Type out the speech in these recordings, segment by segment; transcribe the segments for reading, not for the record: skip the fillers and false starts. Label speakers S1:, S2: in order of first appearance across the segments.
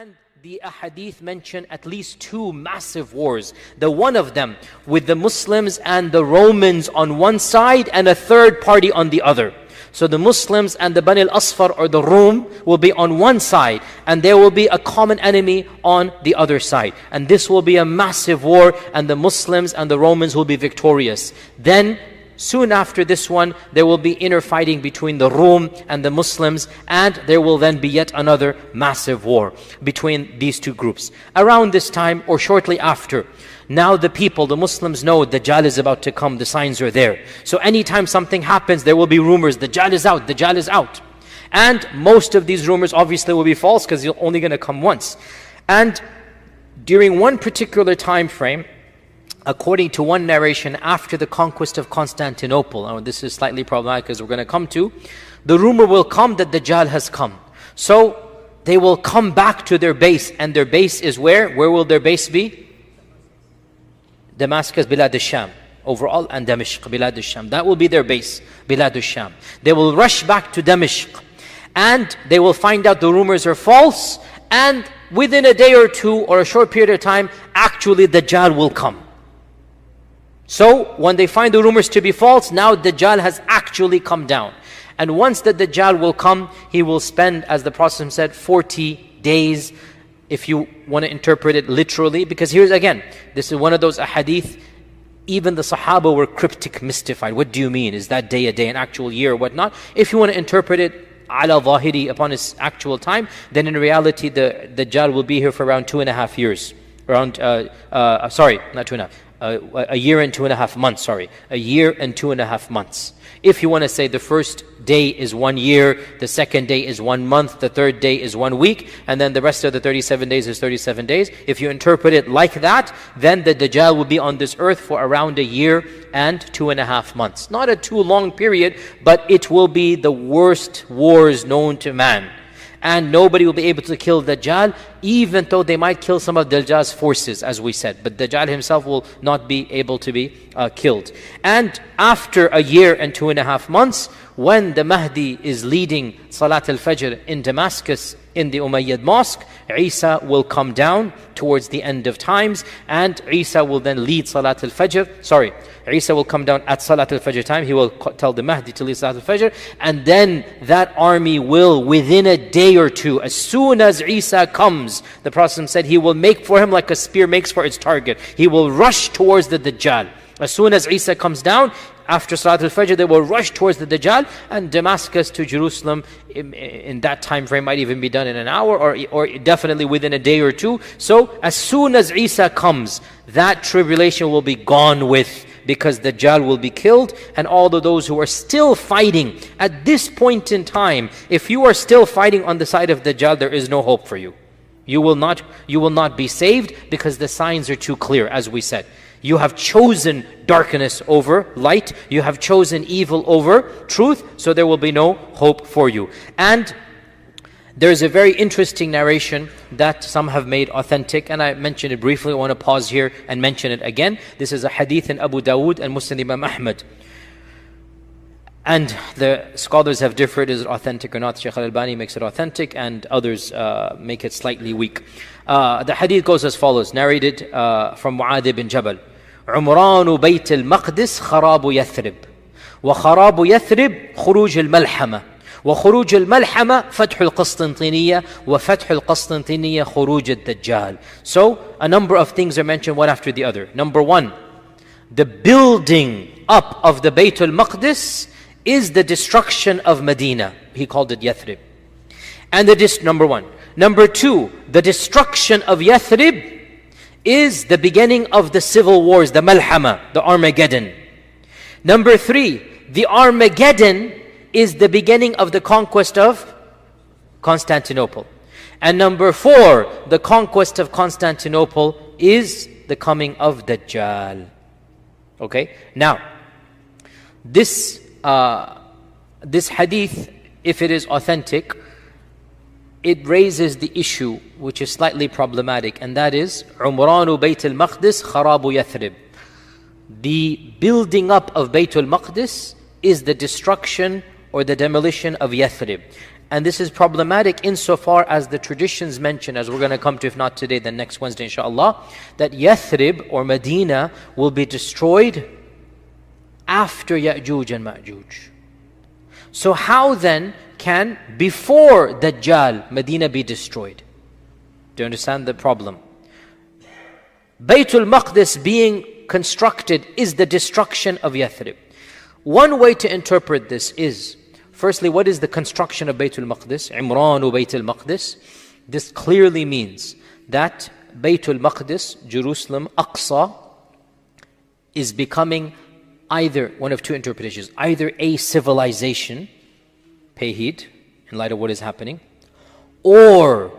S1: And the ahadith mention at least two massive wars. The one of them with the Muslims and the Romans on one side and a third party on the other. So the Muslims and the Bani al-Asfar or the Rum will be on one side, and there will be a common enemy on the other side. And this will be a massive war, and the Muslims and the Romans will be victorious. Then soon after this one, there will be inner fighting between the Rum and the Muslims, and there will then be yet another massive war between these two groups. Around this time or shortly after, now the people, the Muslims know Dajjal is about to come, the signs are there. So anytime something happens, there will be rumors, Dajjal is out, Dajjal is out. And most of these rumors obviously will be false because he's only going to come once. And during one particular time frame, according to one narration, after the conquest of Constantinople, and this is slightly problematic as we're going to come to, the rumor will come that Dajjal has come. So they will come back to their base, and their base is where? Where will their base be? Damascus, Bilad al-Sham, overall, and Damashq, Bilad al-Sham. That will be their base, Bilad al-Sham. They will rush back to Damashq, and they will find out the rumors are false, and within a day or two or a short period of time, actually Dajjal will come. So when they find the rumors to be false, now Dajjal has actually come down. And once the Dajjal will come, he will spend, as the Prophet said, 40 days, if you want to interpret it literally. Because here's again, this is one of those ahadith, even the Sahaba were cryptic, mystified. What do you mean? Is that day a day, an actual year or whatnot? If you want to interpret it ala zahiri, upon its actual time, then in reality the Dajjal will be here for around 2.5 years. Around, sorry, not 2.5. A year and 2.5 months, sorry. A year and 2.5 months. If you want to say the first day is 1 year, the second day is 1 month, the third day is 1 week, and then the rest of the 37 days is 37 days. If you interpret it like that, then the Dajjal will be on this earth for around a year and 2.5 months. Not a too long period, but it will be the worst wars known to man. And nobody will be able to kill Dajjal, even though they might kill some of Dajjal's forces, as we said. But Dajjal himself will not be able to be killed. And after a year and 2.5 months, when the Mahdi is leading Salat al-Fajr in Damascus, in the Umayyad Mosque, Isa will come down towards the end of times, and Isa will then lead Salat al-Fajr. Sorry, Isa will come down at Salat al-Fajr time. He will tell the Mahdi to lead Salat al-Fajr, and then that army will, within a day or two, as soon as Isa comes, the Prophet said he will make for him like a spear makes for its target. He will rush towards the Dajjal. As soon as Isa comes down, after Salat al-Fajr, they will rush towards the Dajjal, and Damascus to Jerusalem in that time frame might even be done in an hour or definitely within a day or two. So as soon as Isa comes, that tribulation will be gone with, because Dajjal will be killed, and all of those who are still fighting at this point in time, if you are still fighting on the side of Dajjal, there is no hope for you. You will not be saved, because the signs are too clear, as we said. You have chosen darkness over light. You have chosen evil over truth. So there will be no hope for you. And there's a very interesting narration that some have made authentic, and I mentioned it briefly. I want to pause here and mention it again. This is a hadith in Abu Dawood and Muslim Imam Ahmad. And the scholars have differed, is it authentic or not? Shaykh al-Albani makes it authentic, and others make it slightly weak. The hadith goes as follows, narrated from Mu'adh ibn Jabal. عمران بيت المقدس خراب يثرب وخراب يثرب خروج الملحمة وخروج الملحمة فتح القسطنطينية وفتح القسطنطينية خروج الدجال. So a number of things are mentioned one after the other. Number one, the building up of the Bayt al-Maqdis is the destruction of Medina. He called it Yathrib. And number one. Number two, the destruction of Yathrib is the beginning of the civil wars, the Malhama, the Armageddon. Number three, the Armageddon is the beginning of the conquest of Constantinople. And number four, the conquest of Constantinople is the coming of Dajjal. Okay? Now, this hadith, if it is authentic, it raises the issue which is slightly problematic, and that is Umranu Bayt al-Maqdis kharabu Yathrib. The building up of Bayt al-Maqdis is the destruction or the demolition of Yathrib. And this is problematic insofar as the traditions mention, as we're going to come to, if not today, then next Wednesday inshallah, that Yathrib or Medina will be destroyed after Ya'juj and Ma'juj. So how then can, before Dajjal, Medina be destroyed? Do you understand the problem? Baytul Maqdis being constructed is the destruction of Yathrib. One way to interpret this is, firstly, what is the construction of Baytul Maqdis? Imranu Baytul Maqdis. This clearly means that Baytul Maqdis, Jerusalem, Aqsa, is becoming either one of two interpretations, either a civilization, pay heed in light of what is happening, or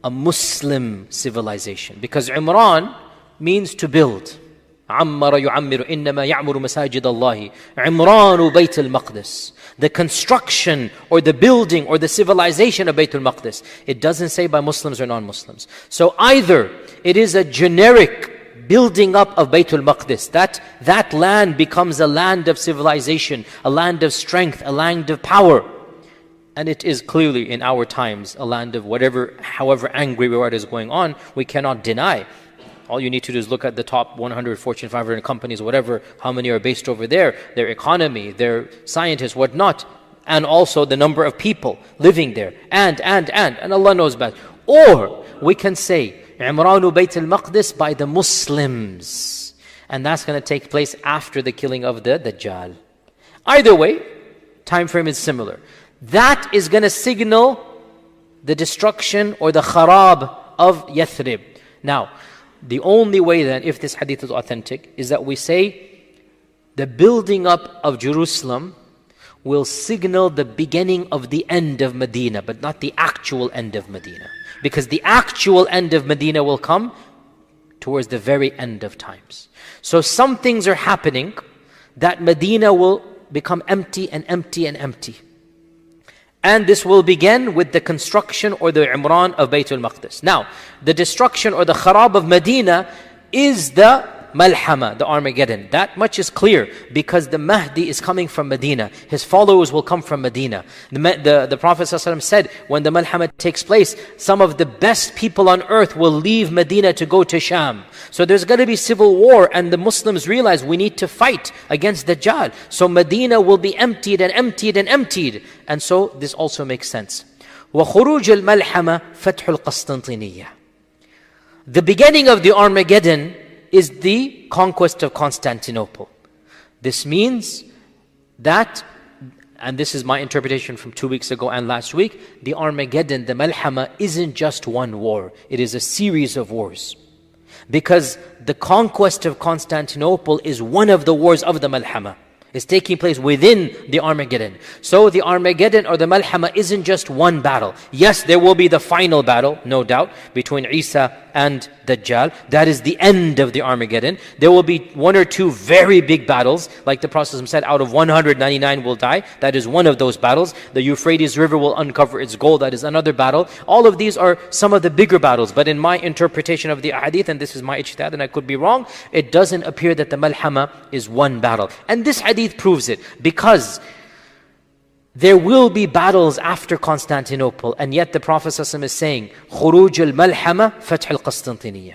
S1: a Muslim civilization. Because Imran means to build. عَمَّرَ يُعَمِّرُ إِنَّمَا يَعْمُرُ مَسَاجِدَ اللَّهِ عِمْرَانُ بَيْتِ الْمَقْدِسِ. The construction or the building or the civilization of Baytul Maqdis. It doesn't say by Muslims or non-Muslims. So either it is a generic building up of Baytul Maqdis, that land becomes a land of civilization, a land of strength, a land of power. And it is clearly in our times a land of whatever, however angry what is going on, we cannot deny. All you need to do is look at the top 100 Fortune 500 companies, whatever, how many are based over there, their economy, their scientists, whatnot, and also the number of people living there, and Allah knows best. Or we can say, Imranu Bayt al-Maqdis by the Muslims. And that's going to take place after the killing of the Dajjal. Either way, time frame is similar. That is going to signal the destruction or the kharab of Yathrib. Now, the only way then, if this hadith is authentic, is that we say the building up of Jerusalem will signal the beginning of the end of Medina, but not the actual end of Medina. Because the actual end of Medina will come towards the very end of times. So some things are happening that Medina will become empty and empty and empty. And this will begin with the construction or the Imran of Baytul Maqdis. Now, the destruction or the kharab of Medina is the Malhama, the Armageddon. That much is clear because the Mahdi is coming from Medina. His followers will come from Medina. The Prophet ﷺ said, when the Malhama takes place, some of the best people on earth will leave Medina to go to Sham. So there's going to be civil war, and the Muslims realize we need to fight against Dajjal. So Medina will be emptied and emptied and emptied. And so this also makes sense. وَخُرُوجُ الْمَلْحَمَةِ فَتْحُ الْقَسْطَنْطِينِيَّةِ. The beginning of the Armageddon is the conquest of Constantinople. This means that, and this is my interpretation from 2 weeks ago and last week, the Armageddon, the Malhama, isn't just one war. It is a series of wars. Because the conquest of Constantinople is one of the wars of the Malhama. It's taking place within the Armageddon. So the Armageddon or the Malhama isn't just one battle. Yes, there will be the final battle, no doubt, between Isa and Dajjal. That is the end of the Armageddon. There will be one or two very big battles. Like the Prophet said, out of 199 will die. That is one of those battles. The Euphrates River will uncover its gold. That is another battle. All of these are some of the bigger battles. But in my interpretation of the hadith, and this is my ijtihad and I could be wrong, it doesn't appear that the Malhama is one battle. And this hadith proves it, because there will be battles after Constantinople, and yet the Prophet ﷺ is saying, خُرُوجُ الْمَلْحَمَةِ فَتْحُ الْقَسْطَنْطِينِيَّةِ.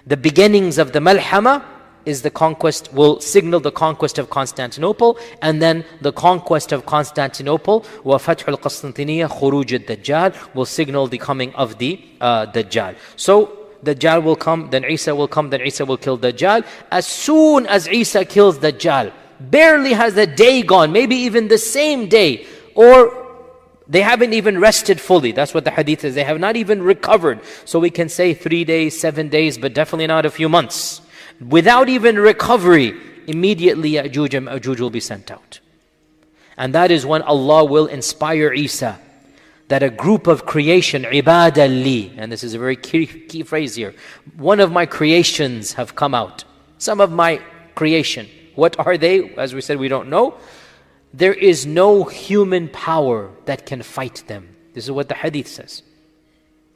S1: The beginnings of the Malhama is the conquest, will signal the conquest of Constantinople, and then the conquest of Constantinople, وَفَتْحُ الْقَسْطَنْطِينِيَّةِ خُرُوجُ الدَّجَّالِ, will signal the coming of the Dajjal. So Dajjal will come, then Isa will come, then Isa will kill Dajjal. As soon as Isa kills Dajjal, barely has the day gone, maybe even the same day, or they haven't even rested fully. That's what the hadith is. They have not even recovered. So we can say 3 days, 7 days, but definitely not a few months. Without even recovery, immediately Ya'juj and Ma'juj will be sent out. And that is when Allah will inspire Isa, that a group of creation, ibada li, and this is a very key phrase here, one of my creations have come out. Some of my creation. What are they? As we said, we don't know. There is no human power that can fight them. This is what the hadith says.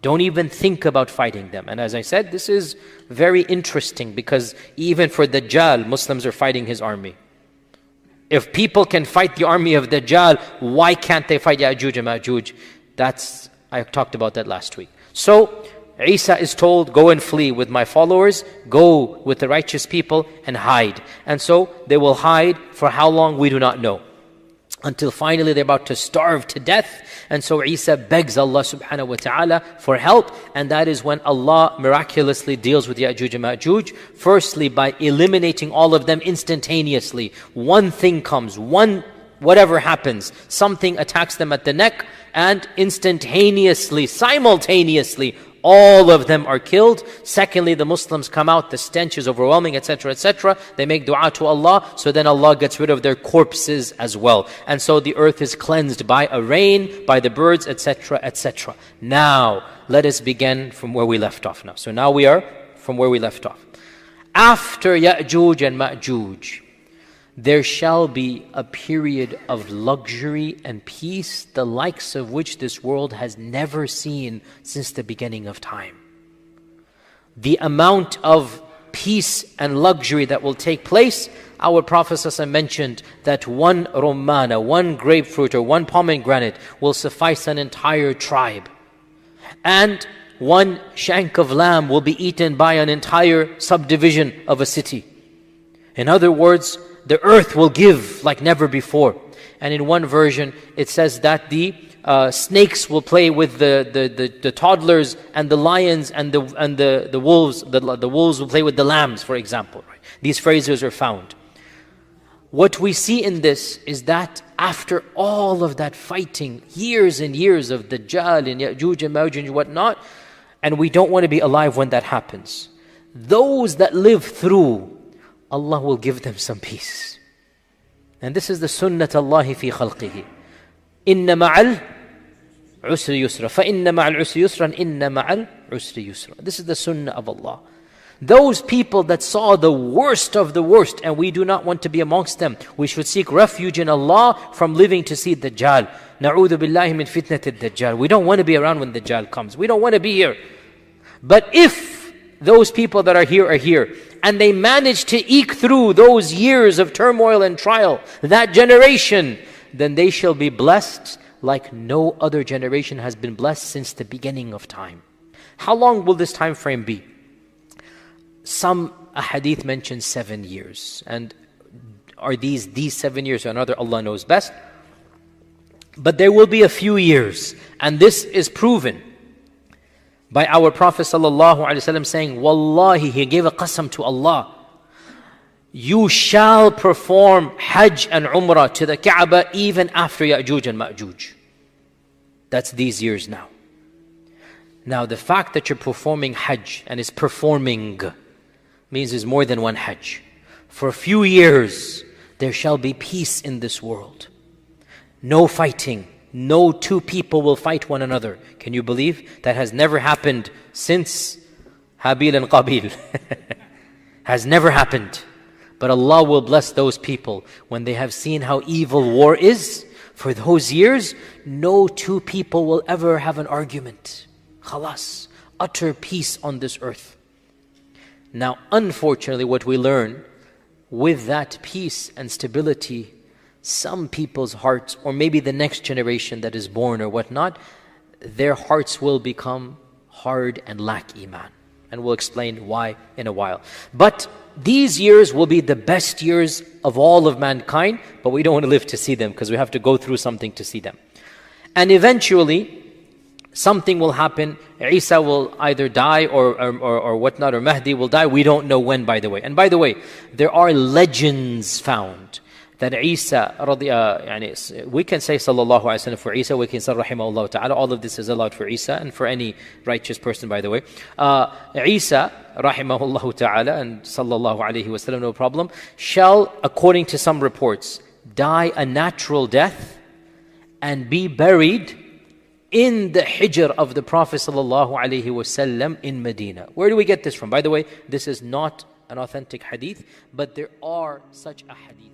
S1: Don't even think about fighting them. And as I said, this is very interesting, because even for Dajjal, Muslims are fighting his army. If people can fight the army of Dajjal, why can't they fight Ya'juj and Ma'juj? I talked about that last week. So, Isa is told, go and flee with my followers, go with the righteous people and hide. And so, they will hide for how long we do not know. Until finally they're about to starve to death. And so Isa begs Allah subhanahu wa ta'ala for help. And that is when Allah miraculously deals with Ya'juj and Ma'juj. Firstly, by eliminating all of them instantaneously. One thing comes, whatever happens, something attacks them at the neck, and instantaneously, simultaneously, all of them are killed. Secondly, the Muslims come out, the stench is overwhelming, etc., etc. They make dua to Allah, so then Allah gets rid of their corpses as well. And so the earth is cleansed by a rain, by the birds, etc., etc. Now, let us begin from where we left off now. So now we are from where we left off. After Ya'juj and Ma'juj, there shall be a period of luxury and peace, the likes of which this world has never seen since the beginning of time. The amount of peace and luxury that will take place, our Prophet ﷺ mentioned that one rumana, one grapefruit or one pomegranate will suffice an entire tribe. And one shank of lamb will be eaten by an entire subdivision of a city. In other words, the earth will give like never before. And in one version, it says that the snakes will play with the toddlers, and the lions and the wolves. The wolves will play with the lambs, for example. Right? These phrases are found. What we see in this is that after all of that fighting, years and years of Dajjal and Ya'juj and Ma'juj and whatnot, and we don't want to be alive when that happens. Those that live through, Allah will give them some peace. And this is the sunnat Allahi fi khalqihi. Inna ma'al usri yusra. Fa inna ma'al usri yusra. Inna ma'al usri yusra. This is the sunnah of Allah. Those people that saw the worst of the worst, and we do not want to be amongst them. We should seek refuge in Allah from living to see Dajjal. Na'udhu billahi min fitnati Dajjal. We don't want to be around when Dajjal comes. We don't want to be here. But if those people that are here, and they manage to eke through those years of turmoil and trial, that generation, then they shall be blessed like no other generation has been blessed since the beginning of time. How long will this time frame be? Some hadith mention 7 years. And are these 7 years or another? Allah knows best. But there will be a few years. And this is proven by our Prophet ﷺ saying, Wallahi, he gave a qasam to Allah. You shall perform Hajj and Umrah to the Kaaba even after Ya'juj and Ma'juj. That's these years now. Now the fact that you're performing Hajj, and is performing, means there's more than one Hajj. For a few years, there shall be peace in this world. No fighting. No two people will fight one another. Can you believe? That has never happened since Habil and Qabil. Has never happened. But Allah will bless those people when they have seen how evil war is. For those years, no two people will ever have an argument. Khalas. Utter peace on this earth. Now, unfortunately, what we learn with that peace and stability, some people's hearts, or maybe the next generation that is born or whatnot, their hearts will become hard and lack iman. And we'll explain why in a while. But these years will be the best years of all of mankind, but we don't want to live to see them because we have to go through something to see them. And eventually, something will happen. Isa will either die or whatnot, or Mahdi will die. We don't know when, by the way. And by the way, there are legends found that Isa, we can say sallallahu alaihi wasallam for Isa, we can say rahimahullah ta'ala. All of this is allowed for Isa and for any righteous person, by the way. Isa, rahimahullah ta'ala, and sallallahu alaihi wasallam, no problem, shall, according to some reports, die a natural death and be buried in the hijr of the Prophet sallallahu alaihi wasallam in Medina. Where do we get this from? By the way, this is not an authentic hadith, but there are such a hadith.